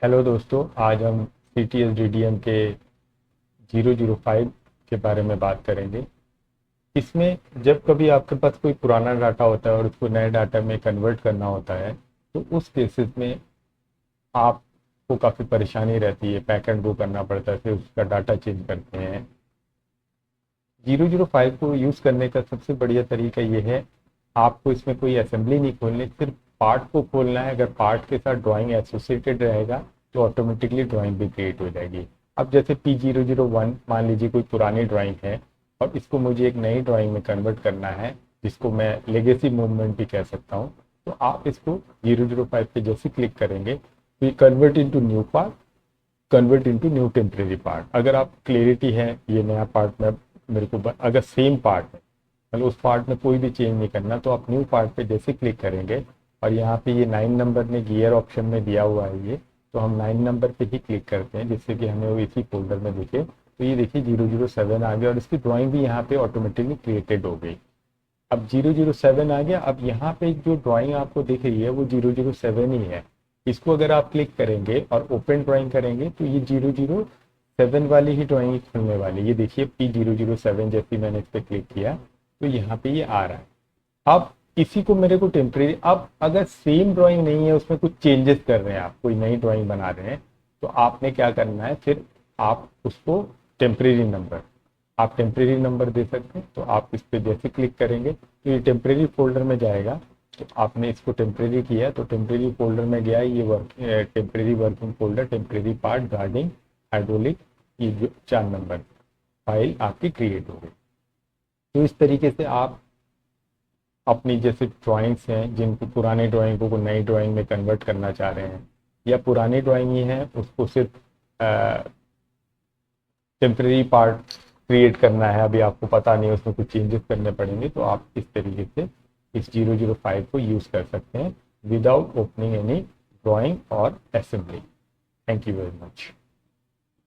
Hello दोस्तों, आज हम CTS-DDM के 005 के बारे में बात करेंगे। इसमें जब कभी आपके पास कोई पुराना डाटा होता है और उसको नए डाटा में कन्वर्ट करना होता है, तो उस केसेस में आपको काफ़ी परेशानी रहती है। पैक एंड गो करना पड़ता है, फिर उसका डाटा चेंज करते हैं। 005 को यूज़ करने का सबसे बढ़िया तरीका ये है, आपको इसमें कोई असेंबली नहीं खोलनी, सिर्फ पार्ट को खोलना है। अगर पार्ट के साथ ड्राइंग एसोसिएटेड रहेगा तो ऑटोमेटिकली ड्राइंग भी क्रिएट हो जाएगी। अब जैसे P001 मान लीजिए कोई पुरानी ड्राइंग है और इसको मुझे एक नई ड्राइंग में कन्वर्ट करना है, जिसको मैं लेगेसी मूवमेंट भी कह सकता हूँ। तो आप इसको 005 पे जैसे क्लिक करेंगे तो ये convert into new part, convert into new temporary part. अगर आप क्लियरिटी है ये नया पार्ट में मेरे को अगर सेम पार्ट है, मतलब उस पार्ट में कोई भी चेंज नहीं करना, तो आप न्यू पार्ट पे जैसे क्लिक करेंगे और यहाँ पे ये 9 नंबर में गियर ऑप्शन में दिया हुआ है ये, तो हम 9 नंबर पे ही क्लिक करते हैं जिससे कि हमें वो इसी फोल्डर में दिखे। तो ये देखिए 007 आ गया और इसकी ड्राइंग भी यहाँ पे ऑटोमेटिकली क्रिएटेड हो गई। अब 007 आ गया। अब यहाँ पे जो ड्राइंग आपको दिख रही है वो 007 ही है। इसको अगर आप क्लिक करेंगे और ओपन ड्राइंग करेंगे तो ये 007 वाली ही ड्राइंग खुलने वाली। ये देखिए P007 जैसे मैंने इस पर क्लिक किया तो यहाँ पे ये आ रहा है। अब इसी को मेरे को टेम्परेरी, अब अगर सेम ड्राइंग नहीं है, उसमें कुछ चेंजेस कर रहे हैं, आप कोई नई ड्राइंग बना रहे हैं, तो आपने क्या करना है, फिर आप उसको टेम्परेरी नंबर, आप टेम्परेरी नंबर दे सकते हैं। तो आप इस पर जैसे क्लिक करेंगे तो ये टेम्परेरी फोल्डर में जाएगा। तो आपने इसको टेम्परेरी किया तो टेम्परेरी फोल्डर में गया, ये temporary working folder, temporary part, guarding, hydraulic, ये जो 4 नंबर फाइल आपकी क्रिएट हो गई। तो इस तरीके से आप अपनी जैसे ड्राइंग्स हैं, जिनको पुरानी ड्राइंगों को नई ड्राइंग में कन्वर्ट करना चाह रहे हैं, या पुरानी ड्राइंग ही है उसको सिर्फ टेम्परेरी पार्ट क्रिएट करना है, अभी आपको पता नहीं है, उसमें कुछ चेंजेस करने पड़ेंगे, तो आप इस तरीके से इस 005 को यूज़ कर सकते हैं विदाउट ओपनिंग एनी ड्राइंग और assembly. Thank you very much.